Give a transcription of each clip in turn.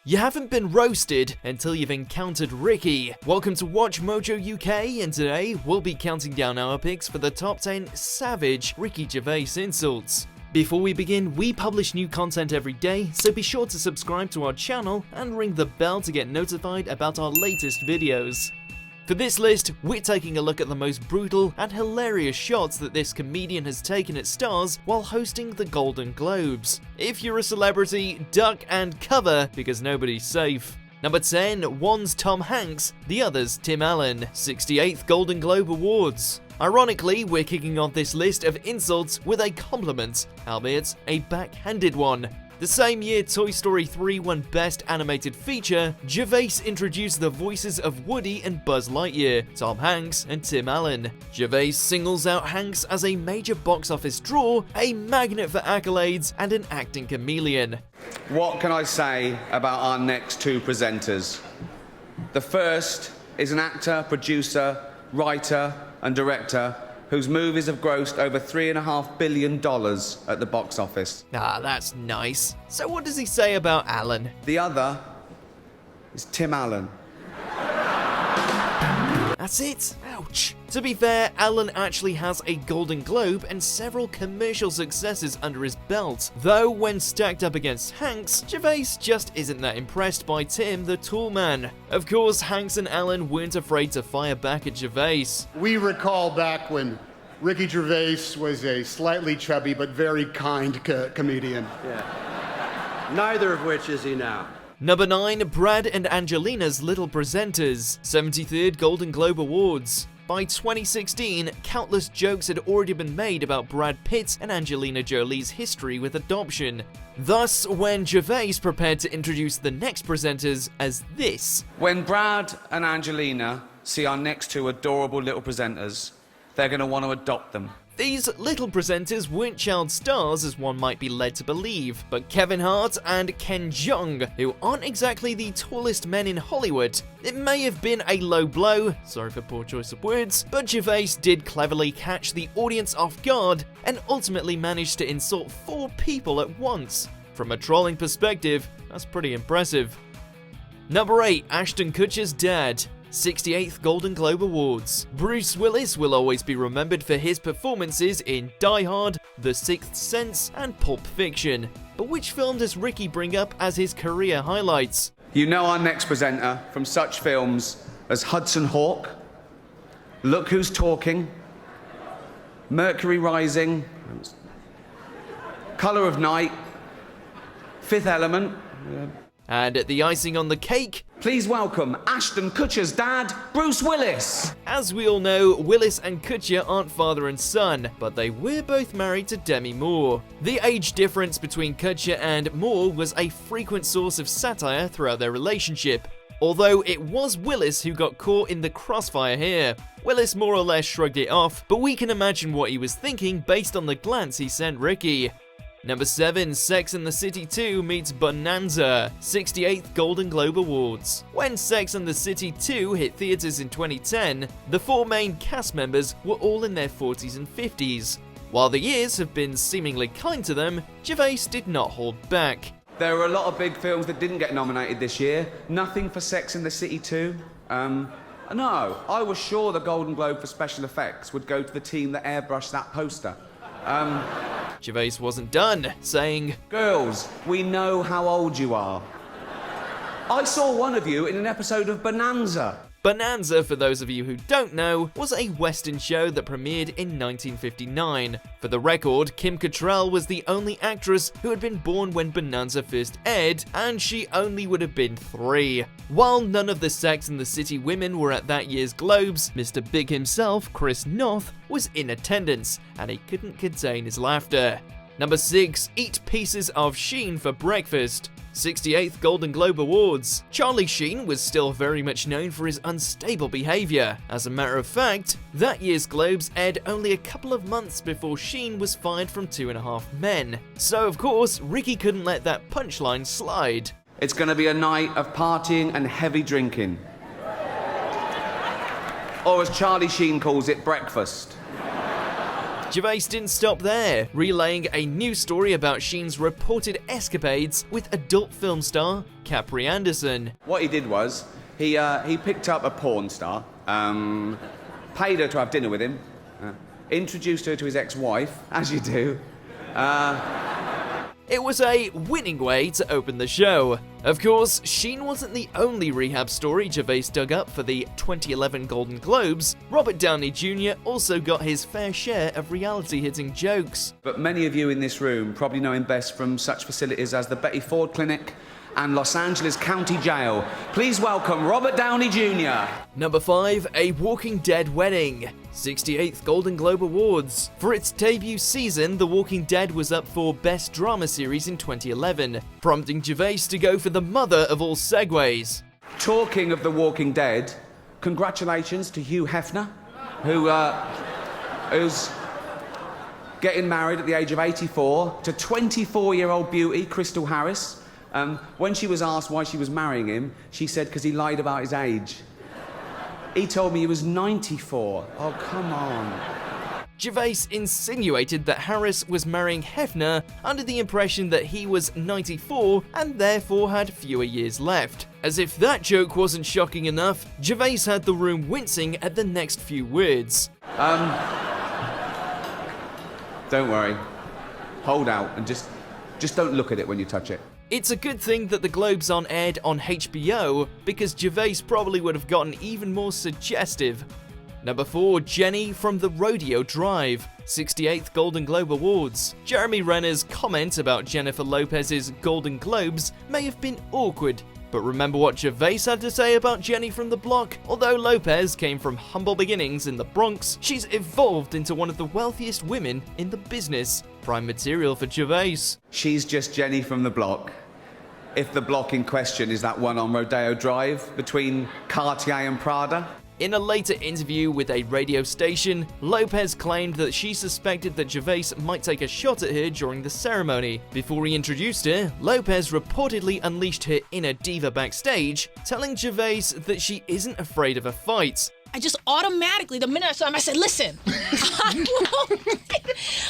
You haven't been roasted until you've encountered Ricky. Welcome to WatchMojo UK, and today we'll be counting down our picks for the top 10 savage Ricky Gervais insults. Before we begin, we publish new content every day, so be sure to subscribe to our channel and ring the bell to get notified about our latest videos. For this list, we're taking a look at the most brutal and hilarious shots that this comedian has taken at stars while hosting the Golden Globes. If you're a celebrity, duck and cover because nobody's safe. Number 10, one's Tom Hanks, the other's Tim Allen, 68th Golden Globe Awards. Ironically, we're kicking off this list of insults with a compliment, albeit a backhanded one. The same year Toy Story 3 won Best Animated Feature, Gervais introduced the voices of Woody and Buzz Lightyear, Tom Hanks and Tim Allen. Gervais singles out Hanks as a major box office draw, a magnet for accolades, and an acting chameleon. What can I say about our next two presenters? The first is an actor, producer, writer, and director whose movies have grossed over $3.5 billion at the box office. Ah, that's nice. So what does he say about Allen? The other is Tim Allen. That's it? Ouch. To be fair, Allen actually has a Golden Globe and several commercial successes under his belt. Though when stacked up against Hanks, Gervais just isn't that impressed by Tim the Tall Man. Of course, Hanks and Allen weren't afraid to fire back at Gervais. We recall back when Ricky Gervais was a slightly chubby but very kind comedian. Yeah. Neither of which is he now. Number 9, Brad and Angelina's Little Presenters, 73rd Golden Globe Awards. By 2016, countless jokes had already been made about Brad Pitt and Angelina Jolie's history with adoption. Thus, when Gervais prepared to introduce the next presenters as this. When Brad and Angelina see our next two adorable little presenters, they're going to want to adopt them. These little presenters weren't child stars as one might be led to believe, but Kevin Hart and Ken Jeong, who aren't exactly the tallest men in Hollywood. It may have been a low blow, sorry for poor choice of words, but Gervais did cleverly catch the audience off guard and ultimately managed to insult 4 people at once. From a trolling perspective, that's pretty impressive. Number 8, Ashton Kutcher's dad. 68th Golden Globe Awards. Bruce Willis will always be remembered for his performances in Die Hard, The Sixth Sense, and Pulp Fiction. But which film does Ricky bring up as his career highlights? You know our next presenter from such films as Hudson Hawk, Look Who's Talking, Mercury Rising, Colour of Night, Fifth Element. And the icing on the cake? Please welcome Ashton Kutcher's dad, Bruce Willis. As we all know, Willis and Kutcher aren't father and son, but they were both married to Demi Moore. The age difference between Kutcher and Moore was a frequent source of satire throughout their relationship. Although it was Willis who got caught in the crossfire here. Willis more or less shrugged it off, but we can imagine what he was thinking based on the glance he sent Ricky. Number 7, Sex and the City 2 meets Bonanza, 68th Golden Globe Awards. When Sex and the City 2 hit theaters in 2010, the 4 main cast members were all in their 40s and 50s. While the years have been seemingly kind to them, Gervais did not hold back. There were a lot of big films that didn't get nominated this year. Nothing for Sex and the City 2. No, I was sure the Golden Globe for special effects would go to the team that airbrushed that poster. Gervais wasn't done, saying, Girls, we know how old you are. I saw one of you in an episode of Bonanza. Bonanza, for those of you who don't know, was a Western show that premiered in 1959. For the record, Kim Cattrall was the only actress who had been born when Bonanza first aired, and she only would have been 3. While none of the Sex and the City women were at that year's Globes, Mr. Big himself, Chris Noth, was in attendance, and he couldn't contain his laughter. Number 6, Eat Pieces of Sheen for Breakfast. 68th Golden Globe Awards. Charlie Sheen was still very much known for his unstable behavior. As a matter of fact, that year's Globes aired only a couple of months before Sheen was fired from 2.5 Men. So of course, Ricky couldn't let that punchline slide. It's going to be a night of partying and heavy drinking. Or as Charlie Sheen calls it, breakfast. Gervais didn't stop there, relaying a new story about Sheen's reported escapades with adult film star Capri Anderson. What he did was, he picked up a porn star, paid her to have dinner with him, introduced her to his ex-wife, as you do. It was a winning way to open the show. Of course, Sheen wasn't the only rehab story Gervais dug up for the 2011 Golden Globes. Robert Downey Jr. also got his fair share of reality-hitting jokes. But many of you in this room probably know him best from such facilities as the Betty Ford Clinic and Los Angeles County Jail. Please welcome Robert Downey Jr. Number 5, A Walking Dead Wedding. 68th Golden Globe Awards. For its debut season, The Walking Dead was up for Best Drama Series in 2011, prompting Gervais to go for the mother of all segues. Talking of The Walking Dead, congratulations to Hugh Hefner, who's getting married at the age of 84 to 24-year-old beauty Crystal Harris. When she was asked why she was marrying him, she said because he lied about his age. He told me he was 94. Oh, come on. Gervais insinuated that Harris was marrying Hefner under the impression that he was 94 and therefore had fewer years left. As if that joke wasn't shocking enough, Gervais had the room wincing at the next few words. Don't worry. Hold out and just don't look at it when you touch it. It's a good thing that the Globes aren't aired on HBO, because Gervais probably would have gotten even more suggestive. Number 4, Jenny from the Rodeo Drive. 68th Golden Globe Awards. Jeremy Renner's comment about Jennifer Lopez's Golden Globes may have been awkward, but remember what Gervais had to say about Jenny from the block? Although Lopez came from humble beginnings in the Bronx, she's evolved into one of the wealthiest women in the business. Prime material for Gervais. She's just Jenny from the block. If the block in question is that one on Rodeo Drive between Cartier and Prada. In a later interview with a radio station, Lopez claimed that she suspected that Gervais might take a shot at her during the ceremony. Before he introduced her, Lopez reportedly unleashed her inner diva backstage, telling Gervais that she isn't afraid of a fight. I just automatically, the minute I saw him, I said, listen,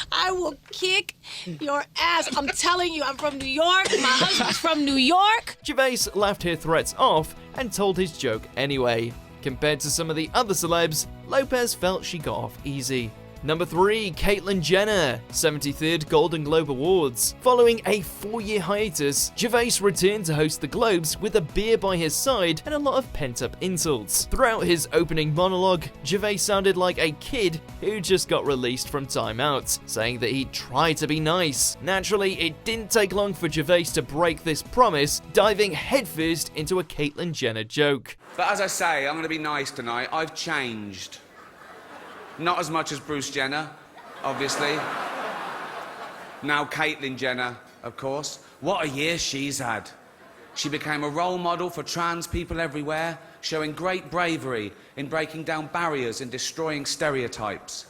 I will kick your ass. I'm telling you, I'm from New York. My husband's from New York. Gervais laughed her threats off and told his joke anyway. Compared to some of the other celebs, Lopez felt she got off easy. Number 3, Caitlyn Jenner, 73rd Golden Globe Awards. Following a 4-year hiatus, Gervais returned to host the Globes with a beer by his side and a lot of pent-up insults. Throughout his opening monologue, Gervais sounded like a kid who just got released from timeout, saying that he'd try to be nice. Naturally, it didn't take long for Gervais to break this promise, diving headfirst into a Caitlyn Jenner joke. But as I say, I'm going to be nice tonight. I've changed. Not as much as Bruce Jenner, obviously. Now Caitlyn Jenner, of course. What a year she's had. She became a role model for trans people everywhere, showing great bravery in breaking down barriers and destroying stereotypes.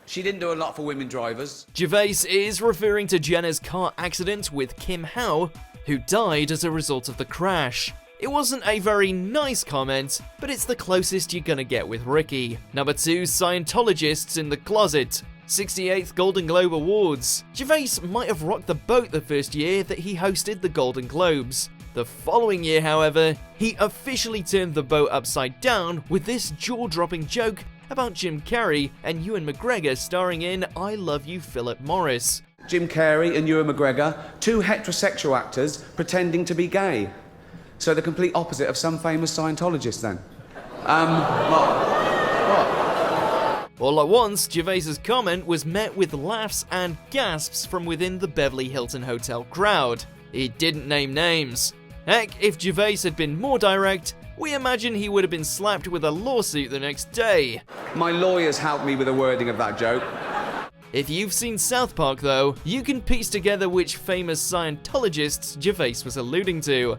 She didn't do a lot for women drivers. Gervais is referring to Jenner's car accident with Kim Howe, who died as a result of the crash. It wasn't a very nice comment, but it's the closest you're gonna get with Ricky. Number 2, Scientologists in the Closet. 68th Golden Globe Awards. Gervais might have rocked the boat the first year that he hosted the Golden Globes. The following year, however, he officially turned the boat upside down with this jaw-dropping joke about Jim Carrey and Ewan McGregor starring in I Love You, Philip Morris. Jim Carrey and Ewan McGregor, 2 heterosexual actors pretending to be gay. So the complete opposite of some famous Scientologists, then. What? All at once, Gervais's comment was met with laughs and gasps from within the Beverly Hilton Hotel crowd. He didn't name names. Heck, if Gervais had been more direct, we imagine he would have been slapped with a lawsuit the next day. My lawyers helped me with the wording of that joke. If you've seen South Park, though, you can piece together which famous Scientologists Gervais was alluding to.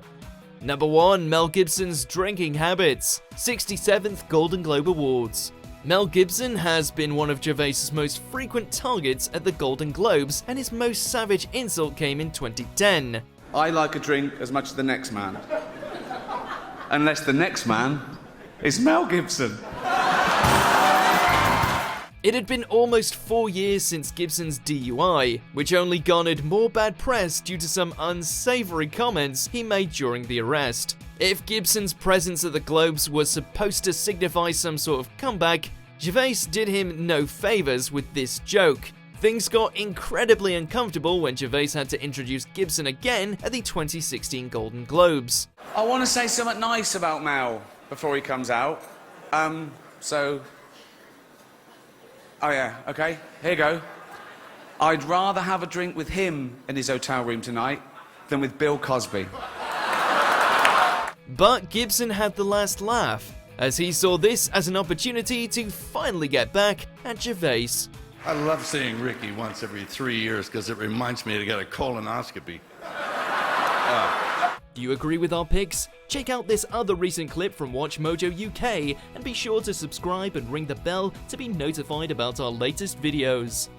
Number 1, Mel Gibson's drinking habits. 67th Golden Globe Awards. Mel Gibson has been one of Gervais's most frequent targets at the Golden Globes, and his most savage insult came in 2010. I like a drink as much as the next man. Unless the next man is Mel Gibson. It had been almost 4 years since Gibson's DUI, which only garnered more bad press due to some unsavory comments he made during the arrest. If Gibson's presence at the Globes was supposed to signify some sort of comeback, Gervais did him no favors with this joke. Things got incredibly uncomfortable when Gervais had to introduce Gibson again at the 2016 Golden Globes. I want to say something nice about Mel before he comes out. Oh yeah, okay, here you go. I'd rather have a drink with him in his hotel room tonight than with Bill Cosby. But Gibson had the last laugh, as he saw this as an opportunity to finally get back at Gervais. I love seeing Ricky once every 3 years because it reminds me to get a colonoscopy. Do you agree with our picks? Check out this other recent clip from WatchMojo UK and be sure to subscribe and ring the bell to be notified about our latest videos.